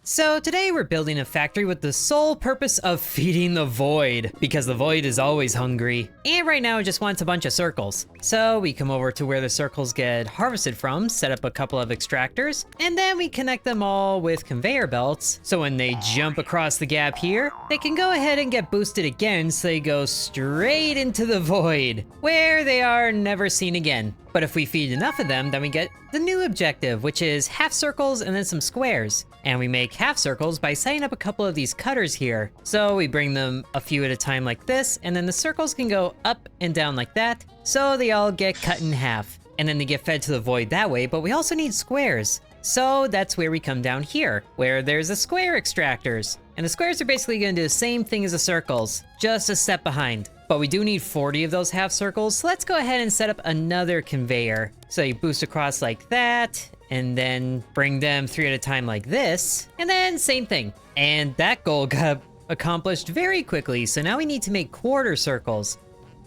So today we're building a factory with the sole purpose of feeding the void, because the void is always hungry. And right now it just wants a bunch of circles. So we come over to where the circles get harvested from, set up a couple of extractors, and then we connect them all with conveyor belts. So when they jump across the gap here, they can go ahead and get boosted again so they go straight into the void, where they are never seen again. But if we feed enough of them, then we get the new objective, which is half circles and then some squares. And we make half circles by setting up a couple of these cutters here. So we bring them a few at a time like this, and then the circles can go up and down like that, so they all get cut in half. And then they get fed to the void that way, but we also need squares. So that's where we come down here, where there's the square extractors. And the squares are basically gonna do the same thing as the circles, just a step behind. But we do need 40 of those half circles, so let's go ahead and set up another conveyor. So you boost across like that, and then bring them 3 at a time like this, and then same thing. And that goal got accomplished very quickly, so now we need to make quarter circles.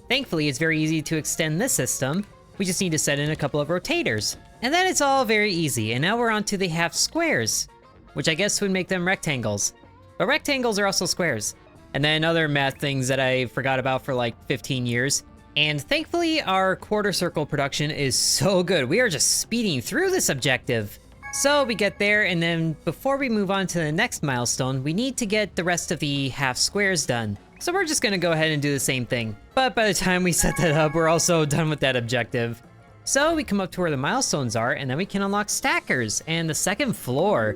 Thankfully, it's very easy to extend this system. We just need to set in a couple of rotators. And then it's all very easy, and now we're on to the half squares, which I guess would make them rectangles. But rectangles are also squares. And then other math things that I forgot about for like 15 years. And thankfully, our quarter circle production is so good. We are just speeding through this objective. So we get there, and then before we move on to the next milestone, we need to get the rest of the half squares done. So we're just gonna go ahead and do the same thing. But by the time we set that up, we're also done with that objective. So we come up to where the milestones are, and then we can unlock stackers and the second floor.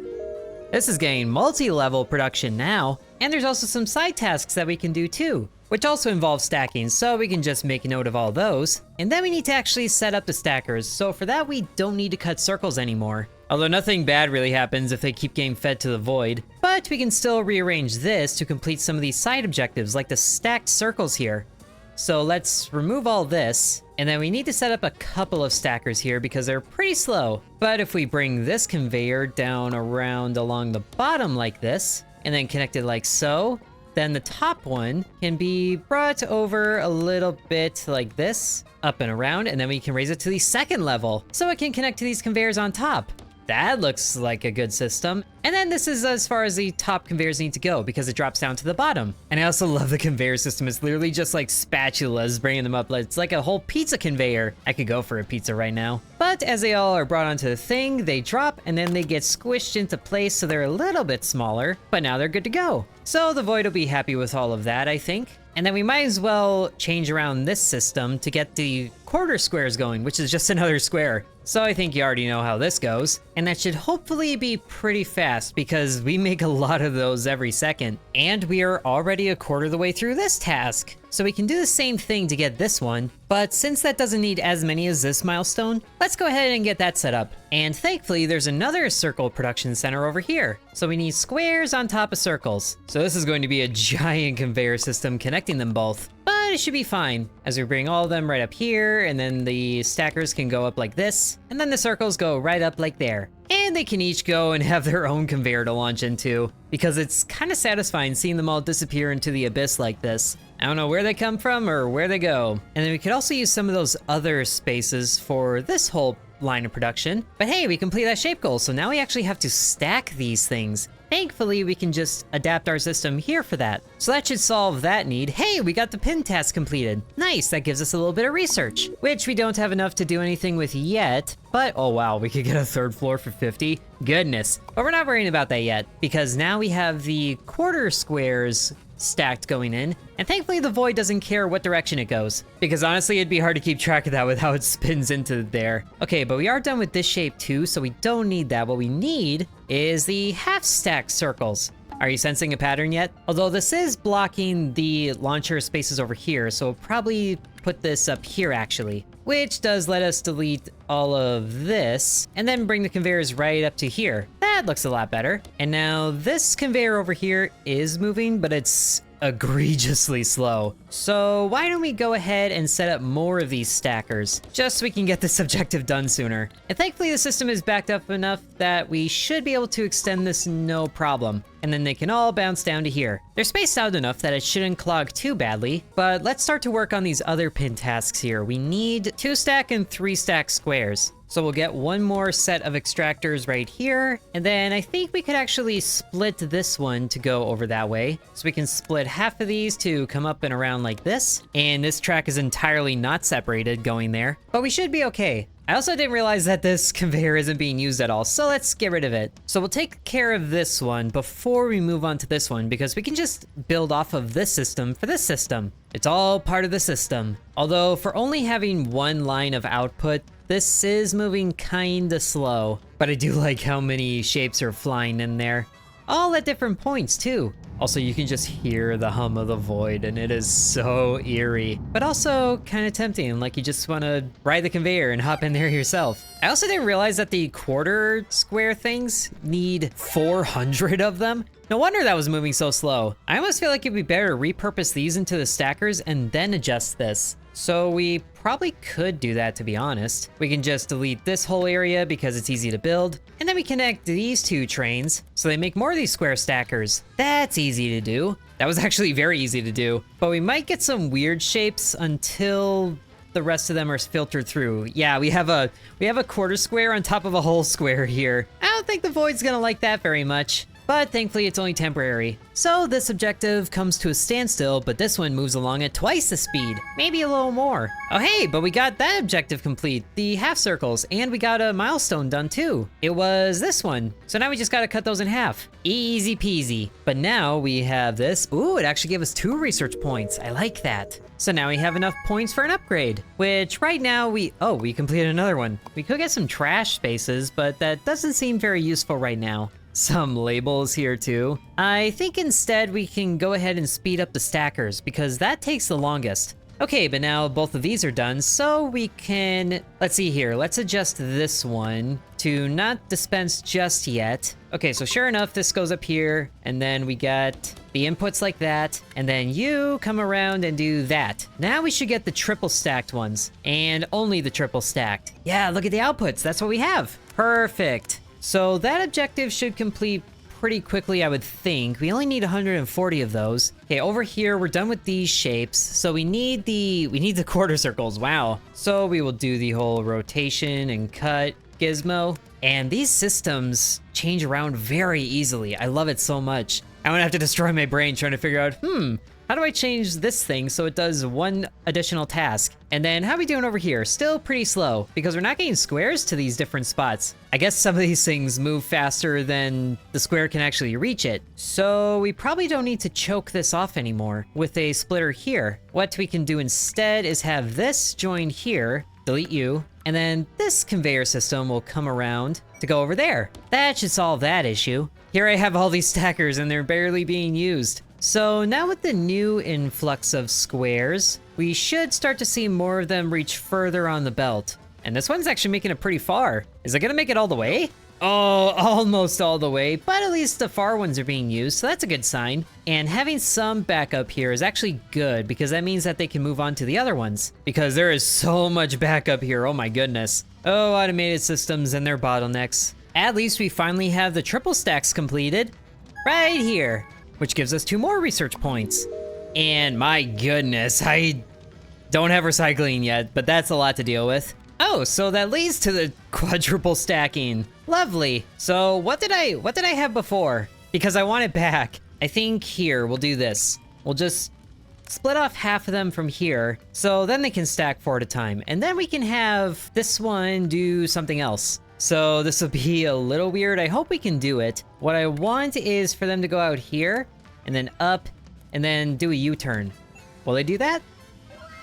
This is getting multi-level production now, and there's also some side tasks that we can do too, which also involve stacking, so we can just make a note of all those. And then we need to actually set up the stackers, so for that we don't need to cut circles anymore. Although nothing bad really happens if they keep getting fed to the void, but we can still rearrange this to complete some of these side objectives, like the stacked circles here. So let's remove all this, and then we need to set up a couple of stackers here because they're pretty slow. But if we bring this conveyor down around along the bottom like this, and then connect it like so, then the top one can be brought over a little bit like this, up and around, and then we can raise it to the second level, so it can connect to these conveyors on top. That looks like a good system. And then this is as far as the top conveyors need to go because it drops down to the bottom. And I also love the conveyor system. It's literally just like spatulas bringing them up. It's like a whole pizza conveyor. I could go for a pizza right now. But as they all are brought onto the thing, they drop and then they get squished into place, so they're a little bit smaller, but now they're good to go. So the void will be happy with all of that, I think. And then we might as well change around this system to get the quarter squares going, which is just another square. So I think you already know how this goes. And that should hopefully be pretty fast because we make a lot of those every second. And we are already a quarter of the way through this task. So we can do the same thing to get this one, but since that doesn't need as many as this milestone, let's go ahead and get that set up. And thankfully, there's another circle production center over here. So we need squares on top of circles. So this is going to be a giant conveyor system connecting them both, but it should be fine as we bring all of them right up here, and then the stackers can go up like this, and then the circles go right up like there. And they can each go and have their own conveyor to launch into, because it's kind of satisfying seeing them all disappear into the abyss like this. I don't know where they come from or where they go. And then we could also use some of those other spaces for this whole line of production. But hey, we complete that shape goal, so now we actually have to stack these things. Thankfully, we can just adapt our system here for that. So that should solve that need. Hey, we got the pin task completed. Nice, that gives us a little bit of research, which we don't have enough to do anything with yet, but oh wow, we could get a third floor for 50. Goodness. But we're not worrying about that yet, because now we have the quarter squares stacked going in, and thankfully the void doesn't care what direction it goes, because honestly it'd be hard to keep track of that with how it spins into there. Okay, but we are done with this shape too, so we don't need that. What we need is the half stacked circles. Are you sensing a pattern yet? Although this is blocking the launcher spaces over here, so we'll probably put this up here actually, which does let us delete all of this and then bring the conveyors right up to here. That looks a lot better. And now this conveyor over here is moving, but it's egregiously slow. So why don't we go ahead and set up more of these stackers, just so we can get this objective done sooner. And thankfully the system is backed up enough that we should be able to extend this no problem. and then they can all bounce down to here. They're spaced out enough that it shouldn't clog too badly, but let's start to work on these other pin tasks here. We need 2 stack and 3 stack squares. So we'll get one more set of extractors right here, and then I think we could actually split this one to go over that way. So we can split half of these to come up and around like this, and this track is entirely not separated going there, but we should be okay. I also didn't realize that this conveyor isn't being used at all, so let's get rid of it. So we'll take care of this one before we move on to this one, because we can just build off of this system for this system. It's all part of the system. Although for only having one line of output, this is moving kinda slow, but I do like how many shapes are flying in there. All at different points too. Also, you can just hear the hum of the void, and it is so eerie, but also kind of tempting, like you just want to ride the conveyor and hop in there yourself. I also didn't realize that the quarter square things need 400 of them. No wonder that was moving so slow. I almost feel like it'd be better to repurpose these into the stackers and then adjust this. So we probably could do that, to be honest. We can just delete this whole area because it's easy to build, and then we connect these 2 trains so they make more of these square stackers. That's easy to do. That was actually very easy to do, but we might get some weird shapes until the rest of them are filtered through. Yeah, we have a quarter square on top of a whole square here. I don't think the void's gonna like that very much, but thankfully it's only temporary. So this objective comes to a standstill, but this one moves along at twice the speed, maybe a little more. Oh hey, but we got that objective complete, the half circles, and we got a milestone done too. It was this one. So now we just gotta cut those in half. Easy peasy. But now we have this. Ooh, it actually gave us 2 research points. I like that. So now we have enough points for an upgrade, which right now we completed another one. We could get some trash spaces, but that doesn't seem very useful right now. Some labels here too. I think instead we can go ahead and speed up the stackers because that takes the longest. Okay, but now both of these are done, so we can, let's see here, let's adjust this one to not dispense just yet. Okay, so sure enough, this goes up here, and then we got the inputs like that, and then you come around and do that. Now we should get the triple stacked ones, and only the triple stacked. Yeah, look at the outputs, that's what we have. Perfect. So that objective should complete pretty quickly, I would think. We only need 140 of those. Okay, over here, we're done with these shapes. So we need the quarter circles, wow. So we will do the whole rotation and cut gizmo. And these systems change around very easily. I love it so much. I'm gonna have to destroy my brain trying to figure out, how do I change this thing so it does one additional task? And then how are we doing over here? Still pretty slow because we're not getting squares to these different spots. I guess some of these things move faster than the square can actually reach it. So we probably don't need to choke this off anymore with a splitter here. What we can do instead is have this join here, delete you, and then this conveyor system will come around to go over there. That should solve that issue. Here I have all these stackers and they're barely being used. So now with the new influx of squares, we should start to see more of them reach further on the belt. And this one's actually making it pretty far. Is it gonna make it all the way? Oh, almost all the way, but at least the far ones are being used, so that's a good sign. And having some backup here is actually good because that means that they can move on to the other ones. Because there is so much backup here, oh my goodness. Oh, automated systems and their bottlenecks. At least we finally have the triple stacks completed right here, which gives us 2 more research points. And my goodness, I don't have recycling yet, but that's a lot to deal with. Oh, so that leads to the quadruple stacking. Lovely. So what did I have before? Because I want it back. I think here, we'll do this. We'll just split off half of them from here, so then they can stack 4 at a time. And then we can have this one do something else. So this will be a little weird. I hope we can do it. What I want is for them to go out here, and then up, and then do a U-turn. Will they do that?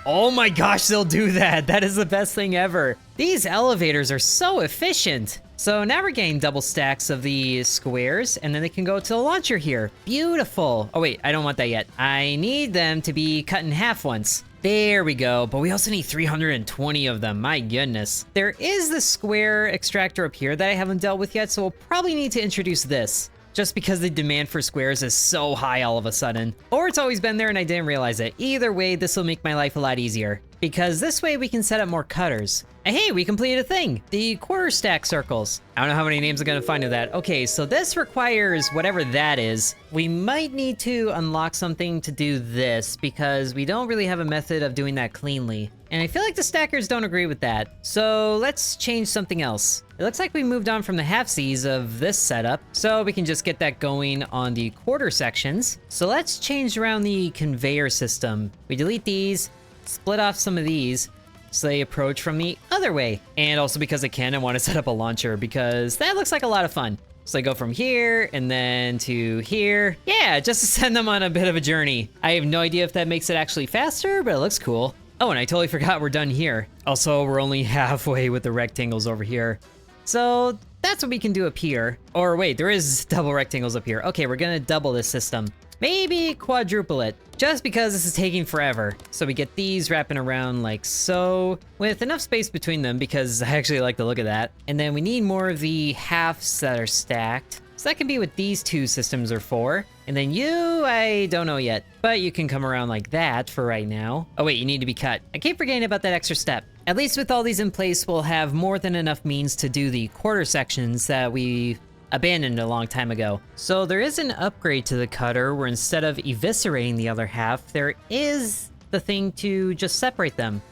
Oh my gosh, they'll do that. That is the best thing ever. These elevators are so efficient. So now we're getting double stacks of the squares, and then they can go to the launcher here. Beautiful. Oh wait, I don't want that yet. I need them to be cut in half once. There we go, but we also need 320 of them, my goodness. There is the square extractor up here that I haven't dealt with yet, so we'll probably need to introduce this, just because the demand for squares is so high all of a sudden. Or it's always been there and I didn't realize it. Either way, this will make my life a lot easier. because this way we can set up more cutters. And hey, we completed a thing, the quarter stack circles. I don't know how many names I'm gonna find of that. Okay, so this requires whatever that is. We might need to unlock something to do this because we don't really have a method of doing that cleanly. And I feel like the stackers don't agree with that. So let's change something else. It looks like we moved on from the half-Cs of this setup, so we can just get that going on the quarter sections. So let's change around the conveyor system. We delete these, split off some of these, so they approach from the other way. And also because I can, I want to set up a launcher because that looks like a lot of fun. So I go from here and then to here. Yeah, just to send them on a bit of a journey. I have no idea if that makes it actually faster, but it looks cool. Oh, and I totally forgot we're done here. Also, we're only halfway with the rectangles over here. So that's what we can do up here. Or wait, there is double rectangles up here. Okay, we're gonna double this system. Maybe quadruple it, just because this is taking forever. So we get these wrapping around like so, with enough space between them because I actually like the look of that. And then we need more of the halves that are stacked. So that can be what these two systems are for. And then you, I don't know yet, but you can come around like that for right now. Oh wait, you need to be cut. I keep forgetting about that extra step. At least with all these in place, we'll have more than enough means to do the quarter sections that we abandoned a long time ago. So there is an upgrade to the cutter where instead of eviscerating the other half, there is the thing to just separate them.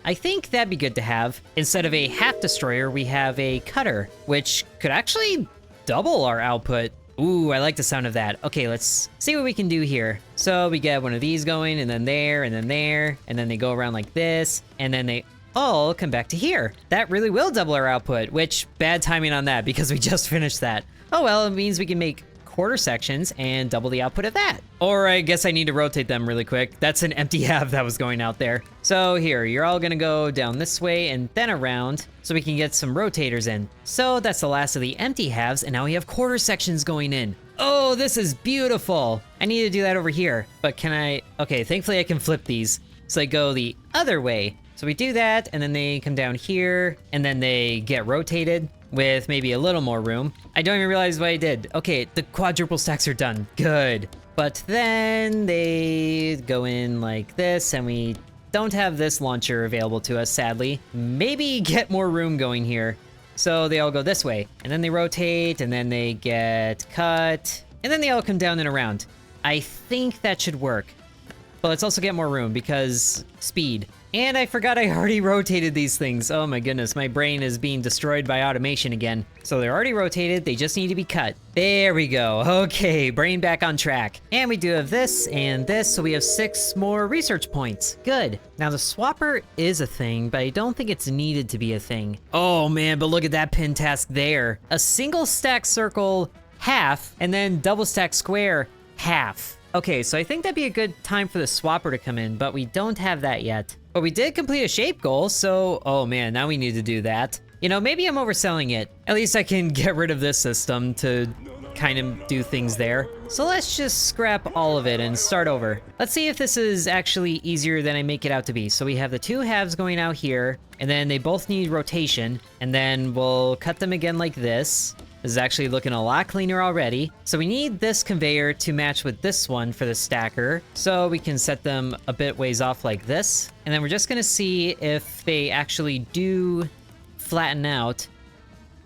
I think that'd be good to have. Instead of a half destroyer, we have a cutter, which could actually double our output. Ooh, I like the sound of that. Okay, let's see what we can do here. So we get one of these going, and then there, and then there, and then they go around like this, and then they all come back to here. That really will double our output, which bad timing on that because we just finished that. Oh well, it means we can make quarter sections and double the output of that. Or I guess I need to rotate them really quick. That's an empty half that was going out there. So here, you're all gonna go down this way and then around so we can get some rotators in. So that's the last of the empty halves, and now we have quarter sections going in. Oh, this is beautiful. I need to do that over here, but can I? Okay, thankfully I can flip these. So I go the other way. So we do that, and then they come down here, and then they get rotated with maybe a little more room. I don't even realize what I did. Okay, the quadruple stacks are done. Good. But then they go in like this, and we don't have this launcher available to us, sadly. Maybe get more room going here. So they all go this way, and then they rotate, and then they get cut, and then they all come down and around. I think that should work. But let's also get more room because speed. And I forgot I already rotated these things. Oh my goodness, my brain is being destroyed by automation again. So they're already rotated, they just need to be cut. There we go. Okay, brain back on track. And we do have this and this, so we have 6 more research points. Good. Now the swapper is a thing, but I don't think it's needed to be a thing. Oh man, but look at that pin task there. A single stack circle, half, and then double stack square, half. Okay, so I think that'd be a good time for the swapper to come in, but we don't have that yet. But we did complete a shape goal, so, oh man, now we need to do that. You know, maybe I'm overselling it. At least I can get rid of this system to kind of do things there. So let's just scrap all of it and start over. Let's see if this is actually easier than I make it out to be. So we have the 2 halves going out here, and then they both need rotation, and then we'll cut them again like this. This is actually looking a lot cleaner already. So we need this conveyor to match with this one for the stacker. So we can set them a bit ways off like this. And then we're just gonna see if they actually do flatten out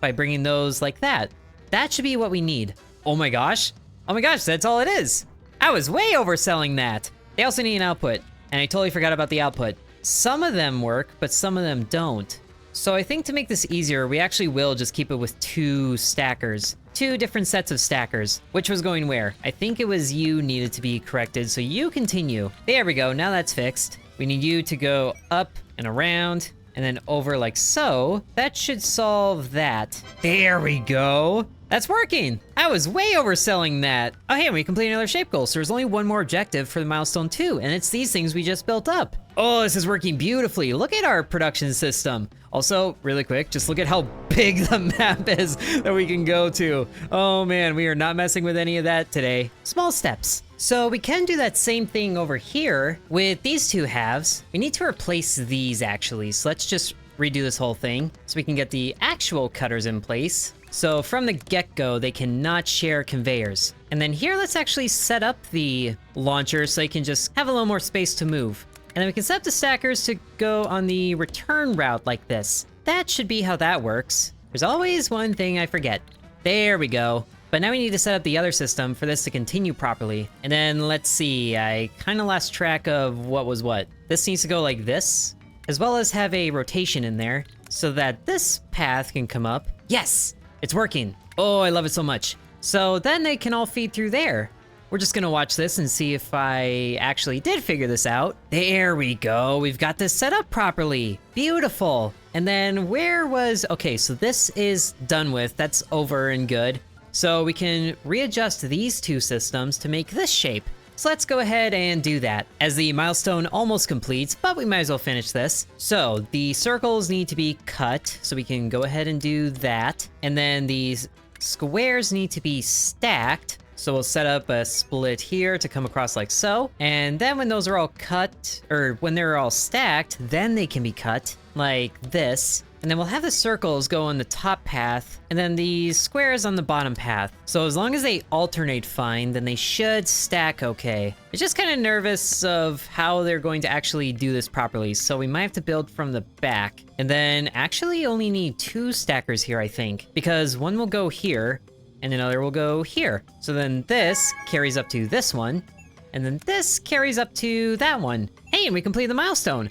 by bringing those like that. That should be what we need. Oh my gosh. Oh my gosh, that's all it is. I was way overselling that. They also need an output, and I totally forgot about the output. Some of them work, but some of them don't. So I think to make this easier, we actually will just keep it with 2 stackers. 2 different sets of stackers. Which was going where? I think it was you needed to be corrected, so you continue. There we go, now that's fixed. We need you to go up and around, and then over like so. That should solve that. There we go. That's working. I was way overselling that. Oh hey, we completed another shape goal, so there's only one more objective for the milestone 2, and it's these things we just built up. Oh, this is working beautifully. Look at our production system. Also, really quick, just look at how big the map is that we can go to. Oh man, we are not messing with any of that today. Small steps. So we can do that same thing over here with these 2 halves. We need to replace these actually, so let's just redo this whole thing so we can get the actual cutters in place. So from the get-go, they cannot share conveyors. And then here, let's actually set up the launcher so they can just have a little more space to move. And then we can set up the stackers to go on the return route like this. That should be how that works. There's always one thing I forget. There we go. But now we need to set up the other system for this to continue properly. And then let's see, I kind of lost track of what was what. This needs to go like this, as well as have a rotation in there so that this path can come up. Yes, it's working. Oh, I love it so much. So then they can all feed through there. We're just gonna watch this and see if I actually did figure this out. There we go, we've got this set up properly. Beautiful. And then where was, okay, so this is done with, that's over and good. So we can readjust these two systems to make this shape. So let's go ahead and do that. As the milestone almost completes, but we might as well finish this. So the circles need to be cut, so we can go ahead and do that. And then these squares need to be stacked. So we'll set up a split here to come across like so. And then when those are all cut, or when they're all stacked, then they can be cut like this. And then we'll have the circles go on the top path, and then the squares on the bottom path. So as long as they alternate fine, then they should stack okay. I'm just kind of nervous of how they're going to actually do this properly, so we might have to build from the back. And then actually only need 2 stackers here, I think, because one will go here, and another will go here. So then this carries up to this one, and then this carries up to that one. Hey, and we completed the milestone.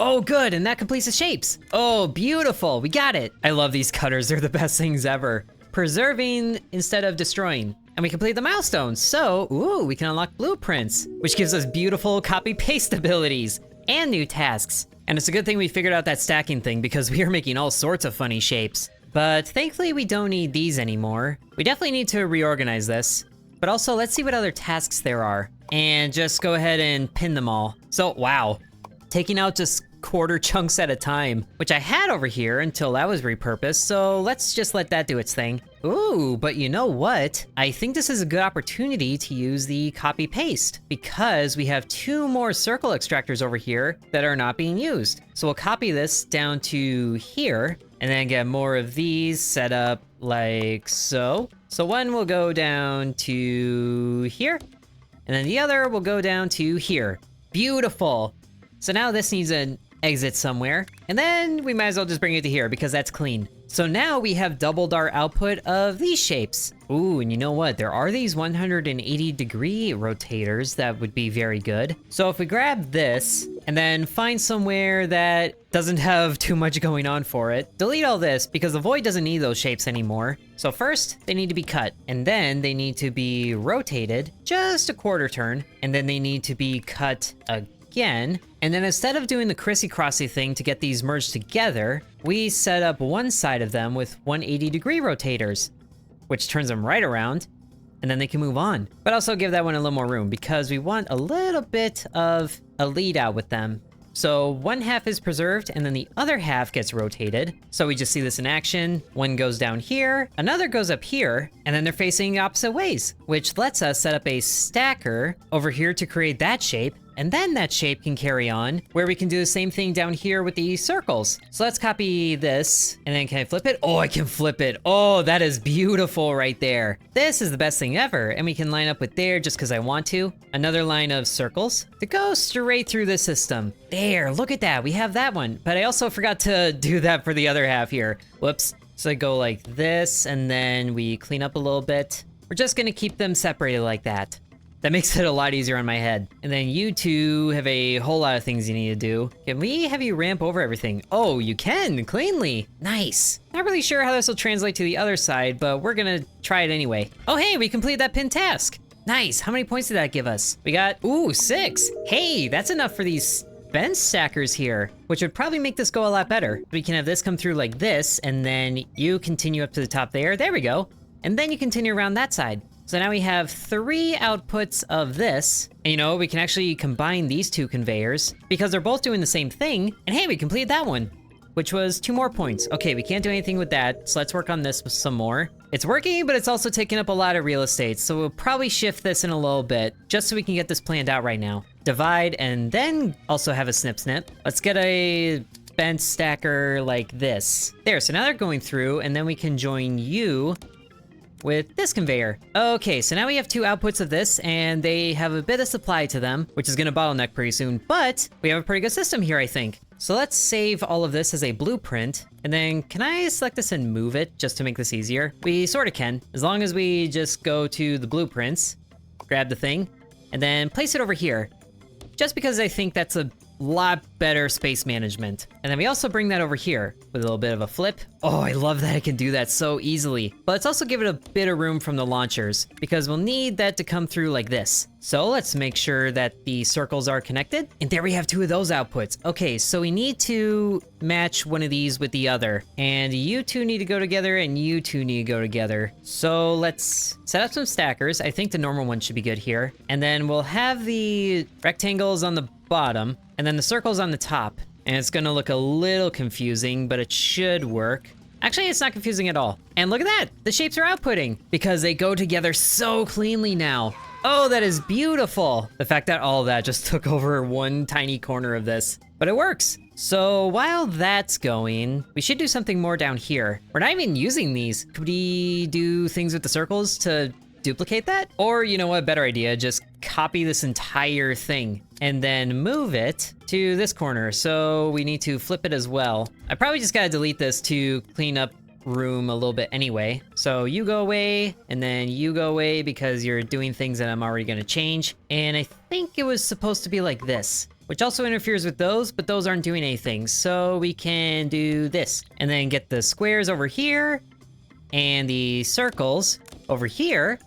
Oh, good, and that completes the shapes. Oh, beautiful, we got it. I love these cutters, they're the best things ever. Preserving instead of destroying. And we complete the milestone, so, ooh, we can unlock blueprints, which gives us beautiful copy-paste abilities and new tasks. And it's a good thing we figured out that stacking thing because we are making all sorts of funny shapes. But thankfully we don't need these anymore. We definitely need to reorganize this. But also, let's see what other tasks there are. And just go ahead and pin them all. So, wow. Taking out just quarter chunks at a time, which I had over here until that was repurposed, so let's just let that do its thing. Ooh, but you know what? I think this is a good opportunity to use the copy paste because we have 2 more circle extractors over here that are not being used. So we'll copy this down to here and then get more of these set up like so. So one will go down to here and then the other will go down to here. Beautiful. So now this needs an exit somewhere, and then we might as well just bring it to here because that's clean. So now we have doubled our output of these shapes. Ooh, and you know what? There are these 180-degree rotators that would be very good. So if we grab this and then find somewhere that doesn't have too much going on for it, delete all this because the void doesn't need those shapes anymore. So first, they need to be cut, and then they need to be rotated just a quarter turn, and then they need to be cut again. And then instead of doing the crissy-crossy thing to get these merged together, we set up one side of them with 180-degree rotators, which turns them right around, and then they can move on. But also give that one a little more room because we want a little bit of a lead out with them. So one half is preserved and then the other half gets rotated. So we just see this in action. One goes down here, another goes up here, and then they're facing opposite ways, which lets us set up a stacker over here to create that shape. And then that shape can carry on, where we can do the same thing down here with the circles. So let's copy this, and then can I flip it? Oh, I can flip it. Oh, that is beautiful right there. This is the best thing ever, and we can line up with there just because I want to. Another line of circles to go straight through the system. There, look at that, we have that one. But I also forgot to do that for the other half here. Whoops. So I go like this, and then we clean up a little bit. We're just gonna keep them separated like that. That makes it a lot easier on my head. And then you two have a whole lot of things you need to do. Can we have you ramp over everything? Oh, you can, cleanly. Nice. Not really sure how this will translate to the other side, but we're gonna try it anyway. Oh, hey, we completed that pin task. Nice, how many points did that give us? We got, ooh, 6. Hey, that's enough for these bench stackers here, which would probably make this go a lot better. We can have this come through like this, and then you continue up to the top there. There we go. And then you continue around that side. So now we have 3 outputs of this. And you know, we can actually combine these 2 conveyors because they're both doing the same thing. And hey, we completed that one, which was 2 more points. Okay, we can't do anything with that, so let's work on this with some more. It's working, but it's also taking up a lot of real estate, so we'll probably shift this in a little bit, just so we can get this planned out right now. Divide, and then also have a snip snip. Let's get a bench stacker like this. There, so now they're going through, and then we can join you with this conveyor. Okay, so now we have 2 outputs of this, and they have a bit of supply to them, which is gonna bottleneck pretty soon, but we have a pretty good system here, I think. So let's save all of this as a blueprint, and then can I select this and move it just to make this easier? We sort of can, as long as we just go to the blueprints, grab the thing, and then place it over here, just because I think that's a lot better space management. And then we also bring that over here with a little bit of a flip. Oh, I love that I can do that so easily. But let's also give it a bit of room from the launchers because we'll need that to come through like this. So let's make sure that the circles are connected. And there we have 2 of those outputs. Okay, so we need to match one of these with the other. And you 2 need to go together and you 2 need to go together. So let's set up some stackers. I think the normal one should be good here. And then we'll have the rectangles on the bottom and then the circles on the top. And it's gonna look a little confusing, but it should work. Actually, it's not confusing at all. And look at that, the shapes are outputting because they go together so cleanly now. Oh, that is beautiful. The fact that all of that just took over one tiny corner of this, but it works. So while that's going, we should do something more down here. We're not even using these. Could we do things with the circles to duplicate that? Or you know what, better idea, just copy this entire thing and then move it to this corner. So we need to flip it as well. I probably just gotta delete this to clean up room a little bit anyway. So you go away and then you go away because you're doing things that I'm already gonna change. And I think it was supposed to be like this, which also interferes with those, but those aren't doing anything. So we can do this and then get the squares over here and the circles over here.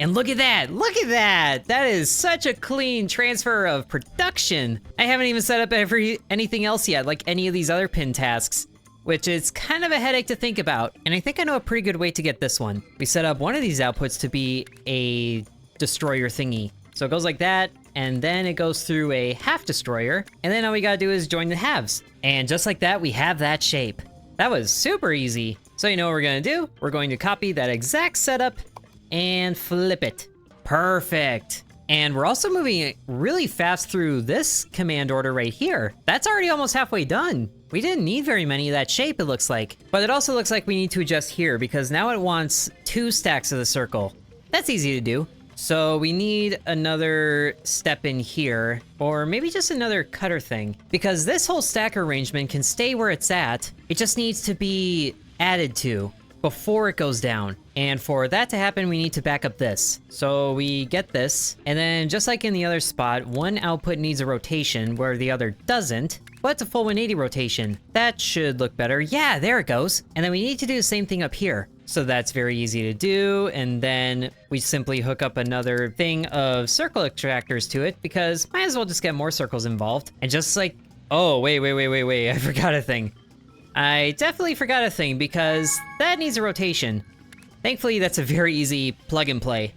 And look at that, look at that! That is such a clean transfer of production. I haven't even set up anything else yet, like any of these other pin tasks, which is kind of a headache to think about. And I think I know a pretty good way to get this one. We set up one of these outputs to be a destroyer thingy. So it goes like that, and then it goes through a half destroyer, and then all we gotta do is join the halves. And just like that, we have that shape. That was super easy. So you know what we're gonna do? We're going to copy that exact setup and flip it. Perfect. And we're also moving it really fast through this command order right here. That's already almost halfway done. We didn't need very many of that shape, it looks like. But it also looks like we need to adjust here because now it wants 2 stacks of the circle. That's easy to do. So we need another step in here, or maybe just another cutter thing. Because this whole stacker arrangement can stay where it's at. It just needs to be added to before it goes down. And for that to happen, we need to back up this. So we get this, and then just like in the other spot, one output needs a rotation where the other doesn't, but it's a full 180 rotation. That should look better. Yeah, there it goes. And then we need to do the same thing up here. So that's very easy to do, and then we simply hook up another thing of circle extractors to it, because might as well just get more circles involved. And just like, oh, wait, I forgot a thing. I definitely forgot a thing, because that needs a rotation. Thankfully, that's a very easy plug and play.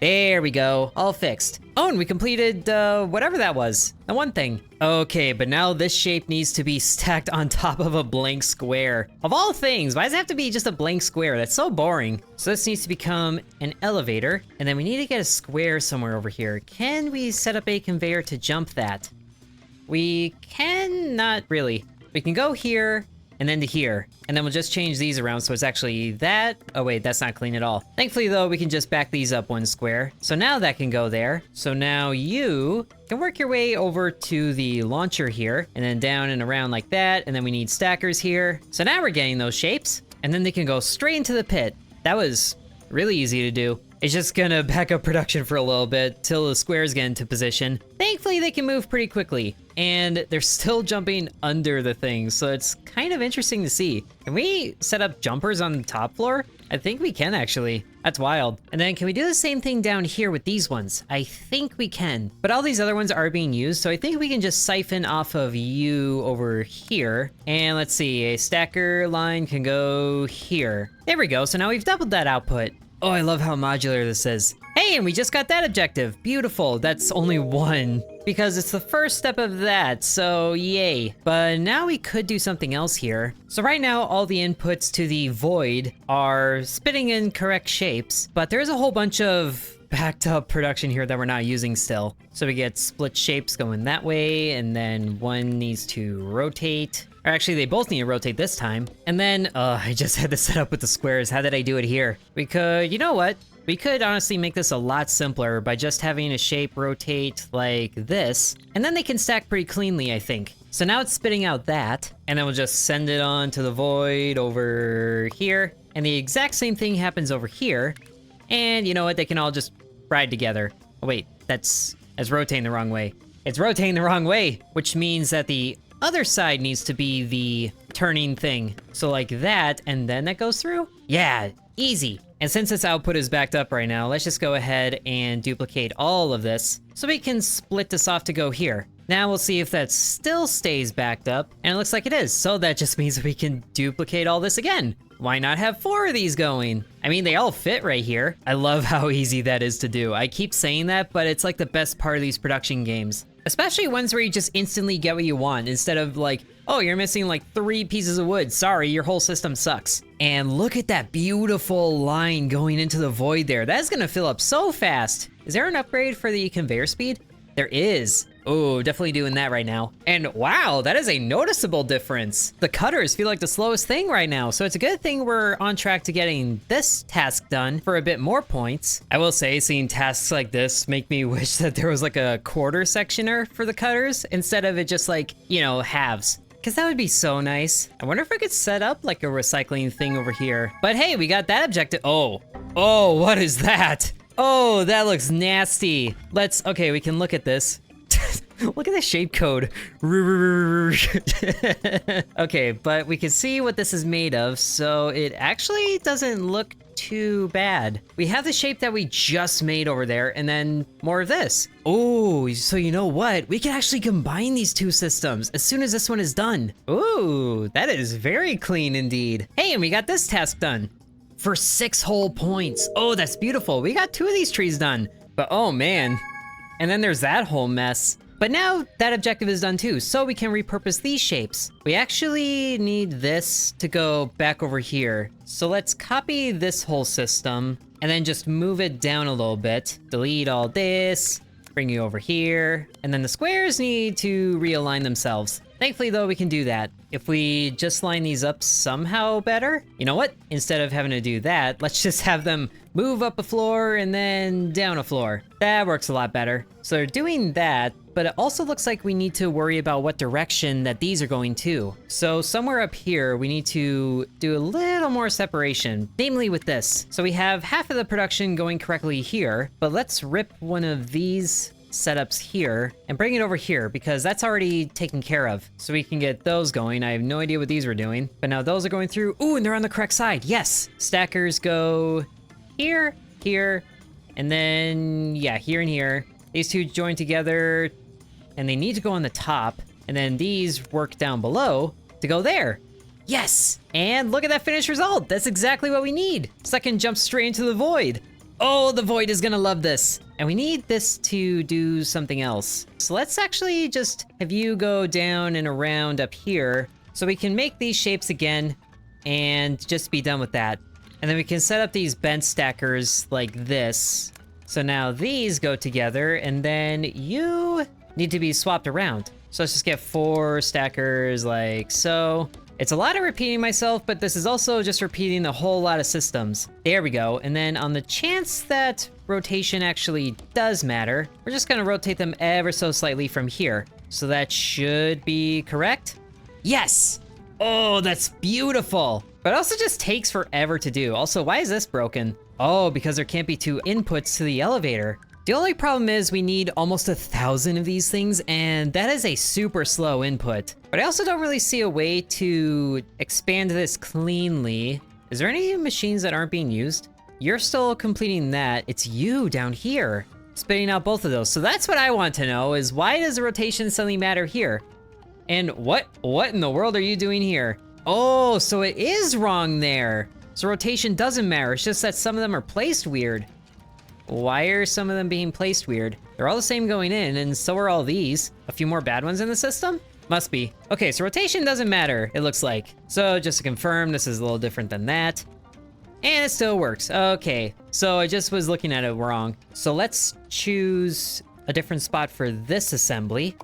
There we go, all fixed. Oh, and we completed whatever that was, the one thing. Okay, but now this shape needs to be stacked on top of a blank square. Of all things, why does it have to be just a blank square? That's so boring. So this needs to become an elevator, and then we need to get a square somewhere over here. Can we set up a conveyor to jump that? We can, not really. We can go here, and then to here. And then we'll just change these around so it's actually that. Oh wait, that's not clean at all. Thankfully though, we can just back these up one square. So now that can go there. So now you can work your way over to the launcher here, and then down and around like that. And then we need stackers here. So now we're getting those shapes, and then they can go straight into the pit. That was really easy to do. It's just gonna back up production for a little bit till the squares get into position. Thankfully, they can move pretty quickly, and they're still jumping under the thing, so it's kind of interesting to see. Can we set up jumpers on the top floor? I think we can, actually. That's wild. And then can we do the same thing down here with these ones? I think we can, but all these other ones are being used, so I think we can just siphon off of you over here. And let's see, a stacker line can go here. There we go, so now we've doubled that output. Oh, I love how modular this is. Hey, and we just got that objective. Beautiful. That's only one, because it's the first step of that, so yay. But now we could do something else here. So right now, all the inputs to the void are spitting in correct shapes, but there's a whole bunch of backed up production here that we're not using still. So we get split shapes going that way, and then one needs to rotate Or actually, they both need to rotate this time. And then, I just had to set up with the squares. How did I do it here? We could, you know what? We could honestly make this a lot simpler by just having a shape rotate like this. And then they can stack pretty cleanly, I think. So now it's spitting out that. And then we'll just send it on to the void over here. And the exact same thing happens over here. And you know what? They can all just ride together. Oh, wait, that's rotating the wrong way. It's rotating the wrong way, which means that the other side needs to be the turning thing. So like that, and then that goes through? Yeah, easy. And since this output is backed up right now, let's just go ahead and duplicate all of this so we can split this off to go here. Now we'll see if that still stays backed up, and it looks like it is. So that just means we can duplicate all this again. Why not have 4 of these going? I mean, they all fit right here. I love how easy that is to do. I keep saying that, but it's like the best part of these production games. Especially ones where you just instantly get what you want instead of like, oh, you're missing like 3 pieces of wood. Sorry, your whole system sucks. And look at that beautiful line going into the void there. That's gonna fill up so fast. Is there an upgrade for the conveyor speed? There is. Oh, definitely doing that right now. And wow, that is a noticeable difference. The cutters feel like the slowest thing right now, so it's a good thing we're on track to getting this task done for a bit more points. I will say, seeing tasks like this make me wish that there was like a quarter sectioner for the cutters instead of it just like, you know, halves. Because that would be so nice. I wonder if I could set up like a recycling thing over here. But hey, we got that objective. Oh, what is that? Oh, that looks nasty. Okay, we can look at this. Look at the shape code. Okay, but we can see what this is made of, so it actually doesn't look too bad. We have the shape that we just made over there, and then more of this. Oh, so you know what? We can actually combine these 2 systems as soon as this one is done. Ooh, that is very clean indeed. Hey, and we got this task done for 6 whole points. Oh, that's beautiful. We got 2 of these trees done, but oh man. And then there's that whole mess. But now that objective is done too, so we can repurpose these shapes. We actually need this to go back over here. So let's copy this whole system and then just move it down a little bit. Delete all this, bring you over here. And then the squares need to realign themselves. Thankfully though, we can do that. If we just line these up somehow better, you know what? Instead of having to do that, let's just have them move up a floor and then down a floor. That works a lot better. So they're doing that, but it also looks like we need to worry about what direction that these are going to. So somewhere up here, we need to do a little more separation, namely with this. So we have half of the production going correctly here, but let's rip one of these setups here and bring it over here because that's already taken care of. So we can get those going. I have no idea what these were doing, but now those are going through. Ooh, and they're on the correct side. Yes. Stackers go here, here, and then, yeah, here and here. These 2 join together and they need to go on the top. And then these work down below to go there. Yes. And look at that finished result. That's exactly what we need. So I can jump straight into the void. Oh, the void is gonna love this. And we need this to do something else. So let's actually just have you go down and around up here so we can make these shapes again and just be done with that. And then we can set up these bent stackers like this. So now these go together and then you need to be swapped around. So let's just get 4 stackers like so. It's a lot of repeating myself, but this is also just repeating a whole lot of systems. There we go. And then on the chance that rotation actually does matter, we're just gonna rotate them ever so slightly from here. So that should be correct. Yes! Oh, that's beautiful. But it also just takes forever to do. Also, why is this broken? Oh, because there can't be 2 inputs to the elevator. The only problem is we need almost 1,000 of these things, and that is a super slow input. But I also don't really see a way to expand this cleanly. Is there any machines that aren't being used? You're still completing that. It's you down here, spitting out both of those. So that's what I want to know is why does the rotation suddenly matter here? And what in the world are you doing here? Oh, so it is wrong there. So rotation doesn't matter. It's just that some of them are placed weird. Why are some of them being placed weird? They're all the same going in, and so are all these. A few more bad ones in the system? Must be. Okay, so rotation doesn't matter, it looks like. So just to confirm, this is a little different than that. And it still works. Okay, so I just was looking at it wrong. So let's choose a different spot for this assembly.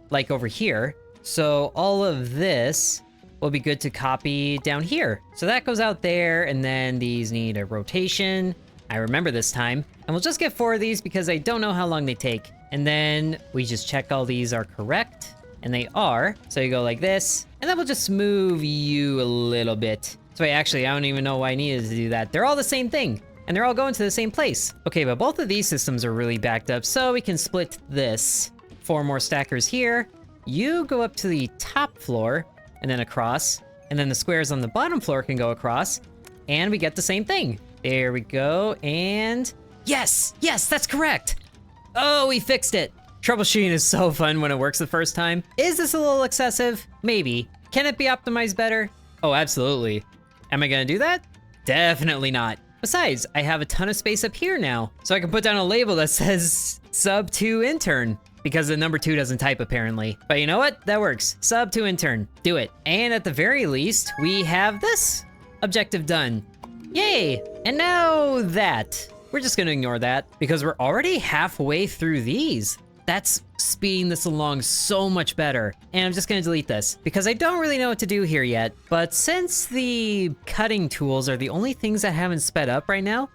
Like over here. So all of this will be good to copy down here. So that goes out there, and then these need a rotation. I remember this time. And we'll just get 4 of these because I don't know how long they take. And then we just check all these are correct. And they are. So you go like this, and then we'll just move you a little bit. So wait, actually, I don't even know why I needed to do that. They're all the same thing, and they're all going to the same place. Okay, but both of these systems are really backed up, so we can split this. 4 more stackers here. You go up to the top floor, and then across, and then the squares on the bottom floor can go across, and we get the same thing. There we go, and yes, that's correct. Oh, we fixed it. Troubleshooting is so fun when it works the first time. Is this a little excessive? Maybe. Can it be optimized better? Oh, absolutely. Am I gonna do that? Definitely not. Besides, I have a ton of space up here now, so I can put down a label that says sub to intern, because the number 2 doesn't type apparently. But you know what? That works. Sub to intern. Do it. And at the very least, we have this objective done. Yay! And now that. We're just gonna ignore that because we're already halfway through these. That's speeding this along so much better. And I'm just gonna delete this because I don't really know what to do here yet. But since the cutting tools are the only things that haven't sped up right now,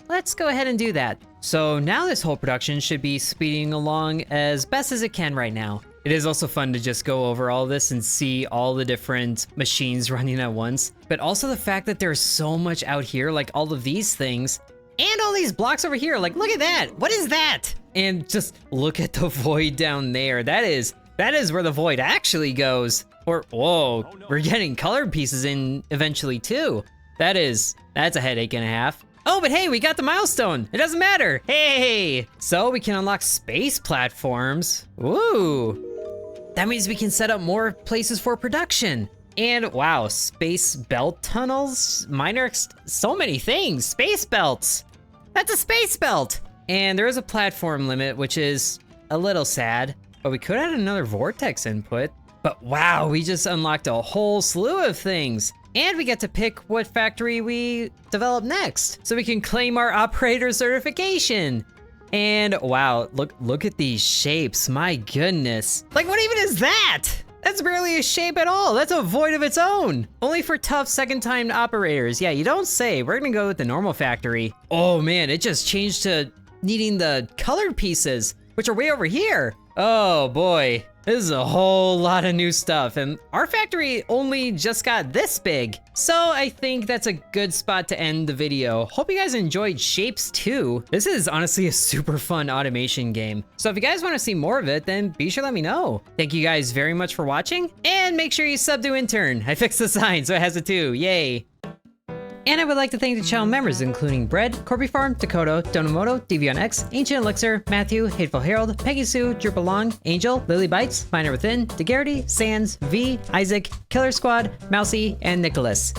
let's go ahead and do that. So now this whole production should be speeding along as best as it can right now. It is also fun to just go over all this and see all the different machines running at once. But also the fact that there's so much out here, like all of these things, and all these blocks over here. Like, look at that. What is that? And just look at the void down there. That is where the void actually goes. Or, whoa, we're getting colored pieces in eventually too. That's a headache and a half. Oh, but hey, we got the milestone. It doesn't matter. Hey, so we can unlock space platforms. Ooh, that means we can set up more places for production. And wow, space belt tunnels, so many things, space belts. That's a space belt. And there is a platform limit, which is a little sad, but we could add another vortex input. But wow, we just unlocked a whole slew of things. And we get to pick what factory we develop next, so we can claim our operator certification. And wow, look at these shapes, my goodness. Like, what even is that? That's barely a shape at all. That's a void of its own. Only for tough second-time operators. Yeah, you don't say. We're gonna go with the normal factory. Oh man, it just changed to needing the colored pieces, which are way over here. Oh boy, this is a whole lot of new stuff, and our factory only just got this big. So I think that's a good spot to end the video. Hope you guys enjoyed Shapes 2. This is honestly a super fun automation game. So if you guys want to see more of it, then be sure to let me know. Thank you guys very much for watching, and make sure you sub to Intern. I fixed the sign, so it has it too, yay. And I would like to thank the channel members, including Bread, Corby Farm, Dakota, Donomoto, DV1X, Ancient Elixir, Matthew, Hateful Harold, Peggy Sue, Drip Along, Angel, Lily Bites, Miner Within, DeGarity, Sands, V, Isaac, Killer Squad, Mousy, and Nicholas.